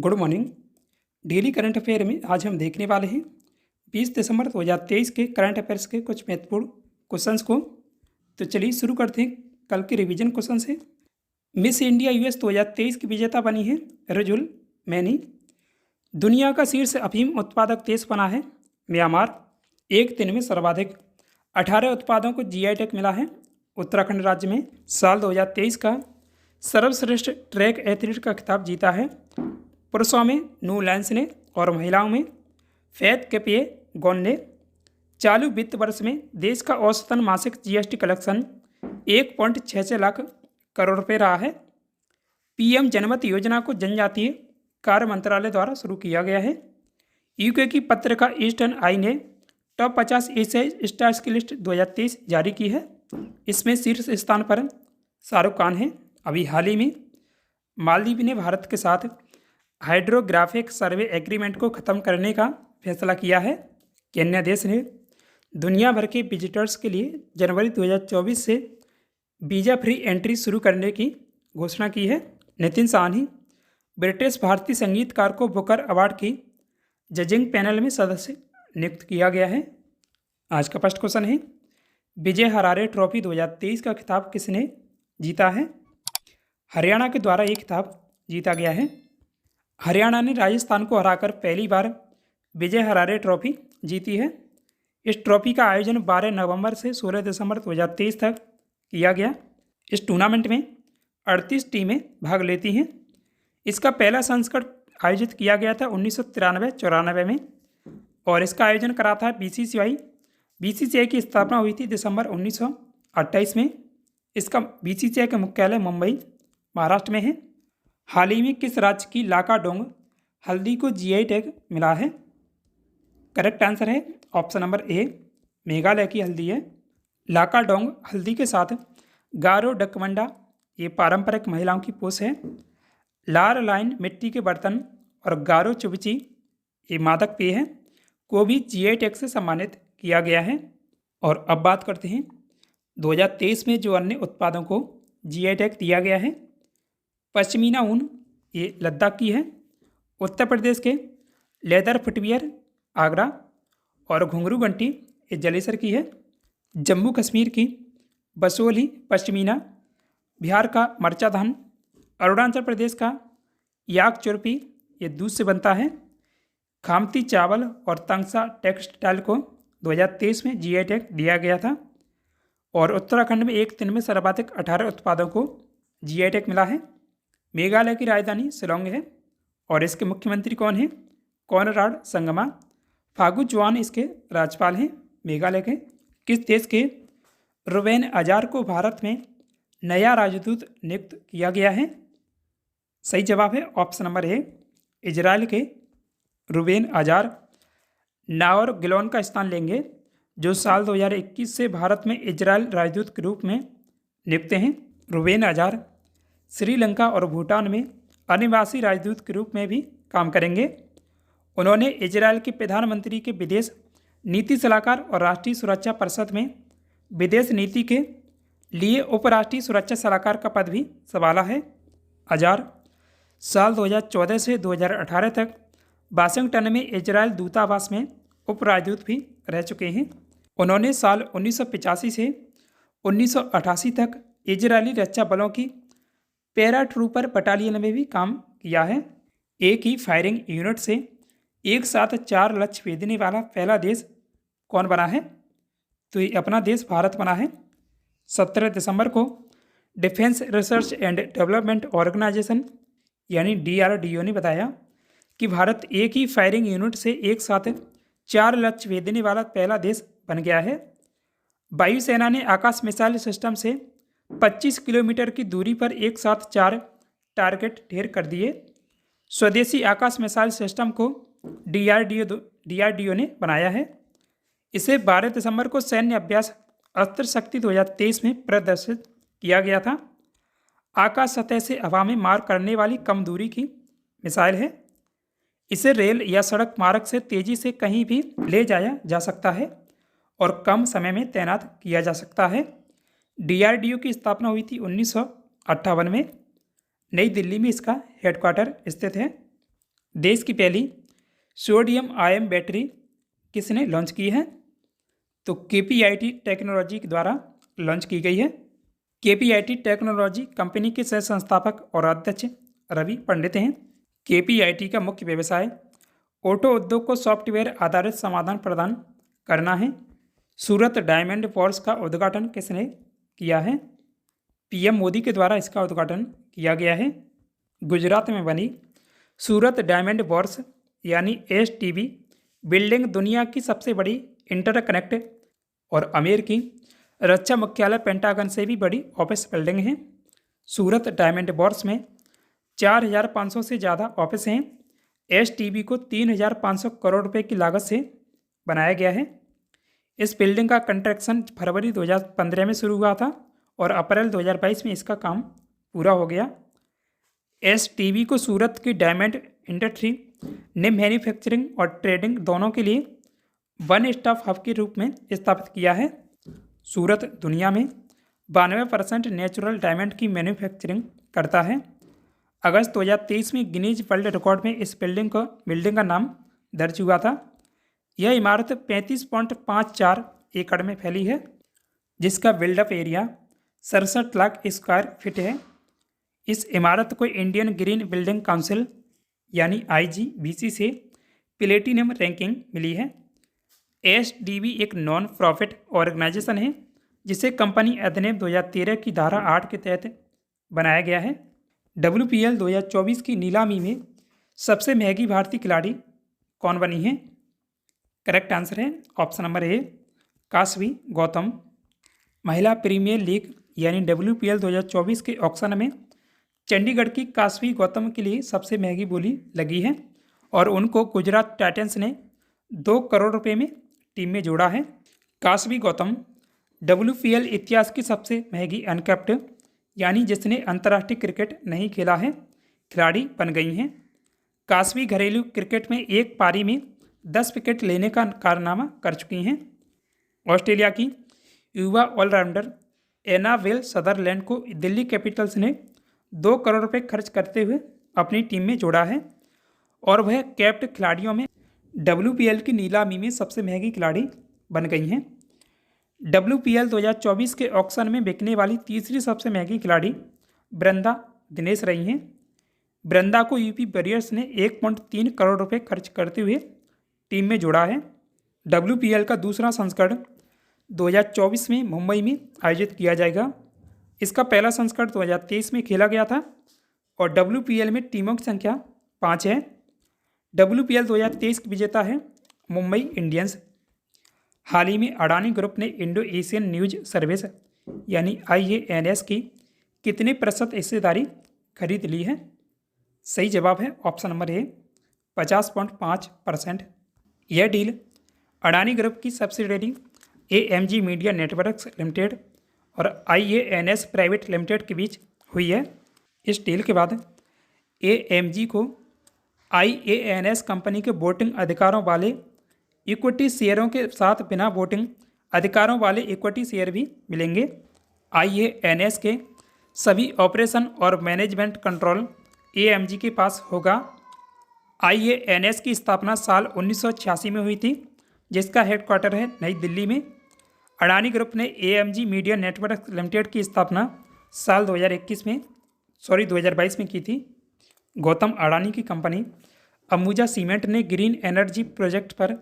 Good morning. Daily current affair में आज हम देखने वाले हैं 20 दिसंबर 2023 के करंट अफेयर्स के कुछ महत्वपूर्ण क्वेश्चंस को। तो चलिए शुरू करते हैं कल के रिवीजन क्वेश्चन से। मिस इंडिया यूएस 2023 की विजेता बनी है रजुल मैनी। दुनिया का शीर्ष अफीम उत्पादक देश बना है म्यांमार। एक दिन में सर्वाधिक 18 उत्पादों को जीआई टैग मिला है उत्तराखंड राज्य में। साल 2023 का सर्वश्रेष्ठ ट्रैक एथलीट का खिताब जीता है पुरुषों में नू लैंस ने और महिलाओं में फैथ केपिएगोन ने। चालू वित्त वर्ष में देश का औसतन मासिक जीएसटी कलेक्शन 1.66 लाख करोड़ रुपये रहा है। पीएम जनमत योजना को जनजातीय कार्य मंत्रालय द्वारा शुरू किया गया है। यूके की पत्रिका ईस्टर्न आई ने टॉप 50 एशियाई स्टार्स की लिस्ट 2023 जारी की है। इसमें शीर्ष स्थान पर शाहरुख खान है। अभी हाल ही में मालदीव ने भारत के साथ हाइड्रोग्राफिक सर्वे एग्रीमेंट को ख़त्म करने का फैसला किया है। केन्या देश ने दुनिया भर के विजिटर्स के लिए जनवरी 2024 से वीज़ा फ्री एंट्री शुरू करने की घोषणा की है। नितिन साहनी ब्रिटिश भारतीय संगीतकार को बुकर अवार्ड की जजिंग पैनल में सदस्य नियुक्त किया गया है। आज का फर्स्ट क्वेश्चन है, विजय हरारे ट्रॉफी 2023 का खिताब किसने जीता है? हरियाणा के द्वारा ये खिताब जीता गया है। हरियाणा ने राजस्थान को हराकर पहली बार विजय हरारे ट्रॉफी जीती है। इस ट्रॉफी का आयोजन 12 नवंबर से 16 दिसंबर 2023 तक किया गया। इस टूर्नामेंट में 38 टीमें भाग लेती हैं। इसका पहला संस्करण आयोजित किया गया था 1993-94 में और इसका आयोजन करा था बीसीसीआई। बीसीसीआई की स्थापना हुई थी दिसंबर 1928 में। इसका बीसीसीआई का मुख्यालय मुंबई महाराष्ट्र में है। हाल ही में किस राज्य की लाकाडोंग हल्दी को जीआई टैग मिला है? करेक्ट आंसर है ऑप्शन नंबर ए, मेघालय की हल्दी है। लाकाडोंग हल्दी के साथ गारो डकवंडा ये पारंपरिक महिलाओं की पोष है। लार लाइन मिट्टी के बर्तन और गारो चुबची ये मादक पेय है को भी जीआई टैग से सम्मानित किया गया है। और अब बात करते हैं 2023 में जो अन्य उत्पादों को जीआई टैग दिया गया है। पश्मीना ऊन ये लद्दाख की है। उत्तर प्रदेश के लेदर फुटवियर आगरा और घुंघरू घंटी ये जलेसर की है। जम्मू कश्मीर की बसोली पश्मीना, बिहार का मरचा धान, अरुणाचल प्रदेश का याक चुरपी ये दूध से बनता है। खामती चावल और तंगसा टेक्सटाइल को 2023 में जीआई टैग दिया गया था। और उत्तराखंड में एक दिन में सर्वाधिक 18 उत्पादों को जीआई टैग मिला है। मेघालय की राजधानी शिलोंग है और इसके मुख्यमंत्री कौन हैं? कोनराड संगमा। फागु चौहान इसके राज्यपाल हैं मेघालय के। किस देश के रुबेन अजार को भारत में नया राजदूत नियुक्त किया गया है? सही जवाब है ऑप्शन नंबर ए, इजराइल के रुबेन अजार नावर गिलोन का स्थान लेंगे जो साल 2021 से भारत में इजराइल राजदूत के रूप में नियुक्त हैं। रुबेन अजार श्रीलंका और भूटान में अनिवासी राजदूत के रूप में भी काम करेंगे। उन्होंने इजराइल के प्रधानमंत्री के विदेश नीति सलाहकार और राष्ट्रीय सुरक्षा परिषद में विदेश नीति के लिए उपराष्ट्रीय सुरक्षा सलाहकार का पद भी संभाला है। अजार साल 2014 से 2018 तक वाशिंगटन में इजराइल दूतावास में उपराजदूत भी रह चुके हैं। उन्होंने साल 1985 से 1988 तक इजरायली रक्षा बलों की पैराट्रूपर बटालियन में भी काम किया है। एक ही फायरिंग यूनिट से एक साथ 4 लक्ष्य भेदने वाला पहला देश कौन बना है? तो ये अपना देश भारत बना है। 17 दिसंबर को defence research and development organisation यानी DRDO ने बताया कि भारत एक ही फायरिंग यूनिट से एक साथ 4 लक्ष्य भेदने वाला पहला देश बन गया है। वायुसेना ने आकाश मिसाइल सिस्टम से 25 किलोमीटर की दूरी पर एक साथ 4 टारगेट ढेर कर दिए। स्वदेशी आकाश मिसाइल सिस्टम को DRDO ने बनाया है। इसे 12 दिसंबर को सैन्य अभ्यास अस्त्र शक्ति 2023 में प्रदर्शित किया गया था। आकाश सतह से हवा में मार करने वाली कम दूरी की मिसाइल है। इसे रेल या सड़क मार्ग से तेजी से कहीं भी ले जाया जा सकता है और कम समय में तैनात किया जा सकता है। DRDO की स्थापना हुई थी 1958 में। नई दिल्ली में इसका हेडक्वार्टर स्थित है। देश की पहली सोडियम आयन बैटरी किसने लॉन्च की है? तो केपीआईटी टेक्नोलॉजी के द्वारा लॉन्च की गई है। केपीआईटी टेक्नोलॉजी कंपनी के सह संस्थापक और अध्यक्ष रवि पंडित हैं। केपीआईटी का मुख्य व्यवसाय ऑटो उद्योग को सॉफ्टवेयर आधारित समाधान प्रदान करना है। सूरत डायमंड वॉर्स का उद्घाटन किसने किया है? पीएम मोदी के द्वारा इसका उद्घाटन किया गया है। गुजरात में बनी सूरत डायमंड वॉर्स यानी एसटीवी बिल्डिंग दुनिया की सबसे बड़ी इंटरकनेक्ट और अमेरिकी रक्षा मुख्यालय पेंटागन से भी बड़ी ऑफिस बिल्डिंग है। सूरत डायमंड वॉर्स में 4,500 से ज़्यादा ऑफिस हैं। एसटीवी को 3,500 करोड़ रुपए की लागत से बनाया गया है। इस बिल्डिंग का कंस्ट्रक्शन फरवरी 2015 में शुरू हुआ था और अप्रैल 2022 में इसका काम पूरा हो गया। एसटीवी को सूरत की डायमंड इंडस्ट्री ने मैन्युफैक्चरिंग और ट्रेडिंग दोनों के लिए वन स्टॉप हब के रूप में स्थापित किया है। सूरत दुनिया में 92% नेचुरल डायमंड की मैन्युफैक्चरिंग करता है। अगस्त 2023 में गिनीज वर्ल्ड रिकॉर्ड में इस बिल्डिंग का नाम दर्ज हुआ था। यह इमारत 35.54 एकड़ में फैली है, जिसका build up area 67 lakh square feet है। इस इमारत को इंडियन ग्रीन बिल्डिंग काउंसिल यानी IGBC से प्लेटिनम रैंकिंग मिली है। एसडीबी एक नॉन प्रॉफिट ऑर्गेनाइजेशन है जिसे कंपनी अधिनियम 2013 की धारा 8 के तहत बनाया गया है। WPL 2024 की नीलामी में सबसे महंगी भारतीय खिलाड़ी कौन बनी है? करेक्ट आंसर है option number A Kashvi Gautam. महिला प्रीमियर लीग यानी WPL 2024 के ऑक्शन में चंडीगढ़ की काशवी गौतम के लिए सबसे महंगी बोली लगी है और उनको गुजरात टाइटंस ने 2 करोड़ रुपए में टीम में जोड़ा है। काशवी गौतम WPL इतिहास की सबसे महंगी अनकैप्ड यानी जिसने अंतर्राष्ट्रीय क्रिकेट नहीं खेला है खिलाड़ी बन गई हैं। काशवी घरेलू क्रिकेट में एक पारी में 10 विकेट लेने का कारनामा कर चुकी हैं। ऑस्ट्रेलिया की युवा ऑलराउंडर एनावेल सदरलैंड को दिल्ली कैपिटल्स ने 2 करोड़ रुपए खर्च करते हुए अपनी टीम में जोड़ा है और वह कैप्ड खिलाड़ियों में WPL की नीलामी में सबसे महंगी खिलाड़ी बन गई हैं। WPL 2024 के ऑक्शन में बिकने वाली तीसरी सबसे महंगी खिलाड़ी वृंदा दिनेश रही हैं। वृंदा को यूपी वॉरियर्स ने 1.3 करोड़ रुपए खर्च करते हुए टीम में जोड़ा है। WPL का दूसरा संस्करण 2024 में मुंबई में आयोजित किया जाएगा। इसका पहला संस्करण 2023 में खेला गया था और WPL में टीमों की संख्या 5 है। WPL 2023 की विजेता है मुंबई इंडियंस। हाल ही में अडानी ग्रुप ने इंडो एशियन न्यूज सर्विस यानी IANS की कितने प्रतिशत हिस्सेदारी खरीद ली है? सही जवाब है ऑप्शन नंबर ए 50.5%। यह डील अडानी ग्रुप की subsidiary AMG media networks limited और IANS प्राइवेट लिमिटेड के बीच हुई है। इस डील के बाद AMG को IANS कंपनी के वोटिंग अधिकारों वाले इक्विटी शेयरों के साथ बिना वोटिंग अधिकारों वाले इक्विटी शेयर भी मिलेंगे। IANS के सभी ऑपरेशन और मैनेजमेंट कंट्रोल AMG के पास होगा। IANS की स्थापना साल 1986 में हुई थी, जिसका हेडक्वार्टर है नई दिल्ली में। अडानी ग्रुप ने AMG मीडिया नेटवर्क लिमिटेड की स्थापना साल 2022 में की थी। गौतम अडानी की कंपनी अंबुजा सीमेंट ने ग्रीन एनर्जी प्रोजेक्ट पर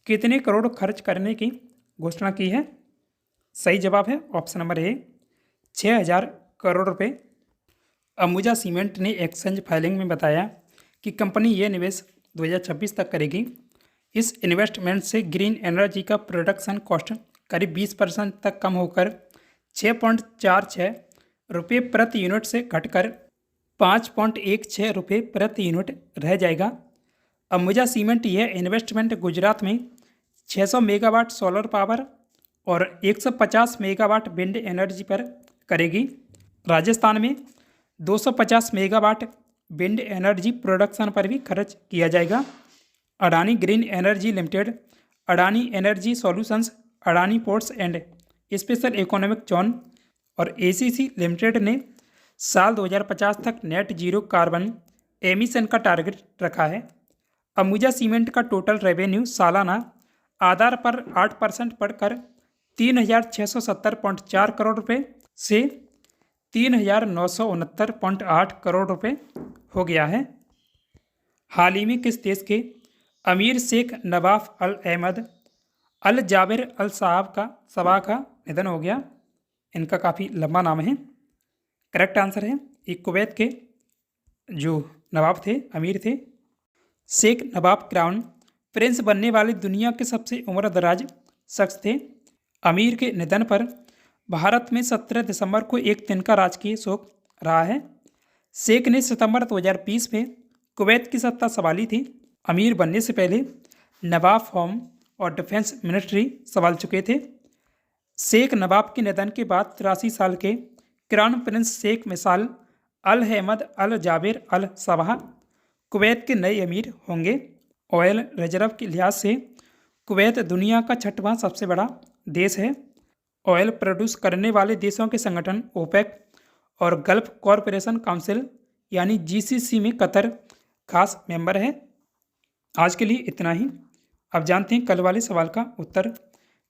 कितने करोड़ खर्च करने की घोषणा की है? सही जवाब है ऑप्शन नंबर ए 6,000 करोड़ रुपए। अंबुजा सीमेंट ने एक्सचेंज फाइलिंग में बताया कि कंपनी यह निवेश 2026 तक करेगी। इस इन्वेस्टमेंट से ग्रीन एनर्जी का प्रोडक्शन कॉस्ट करीब 20% तक कम होकर 6.46 रुपये प्रति यूनिट से घटकर 5.16 रुपये प्रति यूनिट रह जाएगा। अंबुजा सीमेंट यह इन्वेस्टमेंट गुजरात में 600 मेगावाट सोलर पावर और 150 मेगावाट विंड एनर्जी पर करेगी। राजस्थान में 250 मेगावाट विंड एनर्जी प्रोडक्शन पर भी खर्च किया जाएगा। Adani green energy limited, Adani energy solutions, Adani ports and special economic zone और ACC लिमिटेड ने साल 2050 तक नेट जीरो कार्बन एमिशन का टारगेट रखा है। अंबुजा सीमेंट का टोटल रेवेन्यू सालाना आधार पर 8% बढ़कर 3,670.4 करोड़ रुपये से 3,969.8 करोड़ रुपये हो गया है। हाल ही में किस देश के अमीर शेख नवाफ अल अहमद अल जाबिर अल सबा का निधन हो गया? इनका काफ़ी लंबा नाम है। करेक्ट आंसर है ये कुवैत के जो नवाब थे, अमीर थे, शेख नवाफ क्राउन प्रिंस बनने वाले दुनिया के सबसे उम्रदराज शख्स थे। अमीर के निधन पर भारत में 17 दिसंबर को एक दिन का राजकीय शोक रहा है। शेख ने सितंबर 2020 में कुवैत की सत्ता संभाली थी। अमीर बनने से पहले नवाब होम और डिफेंस मिनिस्ट्री संभाल चुके थे। शेख नवाब के निधन के बाद 83 साल के क्राउन प्रिंस शेख मिसाल अल अहमद अल जाबिर अल सबा कुवैत के नए अमीर होंगे। ऑयल रिजर्व के लिहाज से कुवैत दुनिया का 6वां सबसे बड़ा देश है। ऑयल प्रोड्यूस करने वाले देशों के संगठन ओपेक और गल्फ कॉरपोरेशन काउंसिल यानी जीसीसी में कतर खास मेंबर है। आज के लिए इतना ही। अब जानते हैं कल वाले सवाल का उत्तर।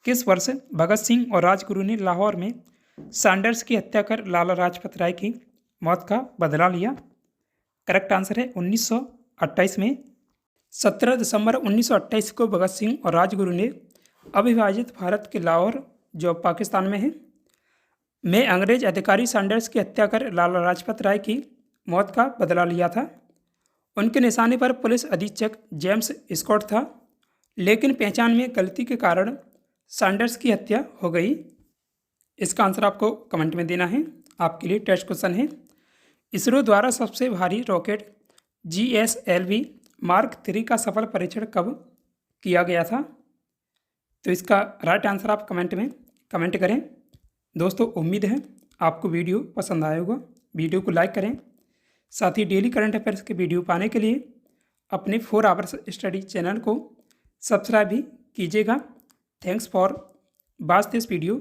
किस वर्ष भगत सिंह और राजगुरु ने लाहौर में सैंडर्स की हत्या कर लाला लाजपत राय की मौत का बदला लिया? करेक्ट आंसर है 1928 में। 17 दिसंबर 1928 को भगत सिंह और राजगुरु ने अविभाजित भारत के लाहौर, जो पाकिस्तान में है, में अंग्रेज अधिकारी सैंडर्स की हत्या कर लाला लाजपत राय की मौत का बदला लिया था। उनके निशाने पर पुलिस अधीक्षक जेम्स स्कॉट था, लेकिन पहचान में गलती के कारण सैंडर्स की हत्या हो गई। इसका आंसर आपको कमेंट में देना है। आपके लिए टेस्ट क्वेश्चन है, इसरो द्वारा सबसे भारी रॉकेट GSLV मार्क 3 का सफल परीक्षण कब किया गया था? तो इसका राइट आंसर आप कमेंट में कमेंट करें। दोस्तों, उम्मीद है आपको वीडियो पसंद आया होगा। वीडियो को लाइक करें, साथ ही डेली करंट अफेयर्स के वीडियो पाने के लिए अपने 4 आवर्स स्टडी चैनल को सब्सक्राइब भी कीजिएगा। Thanks for watch this video.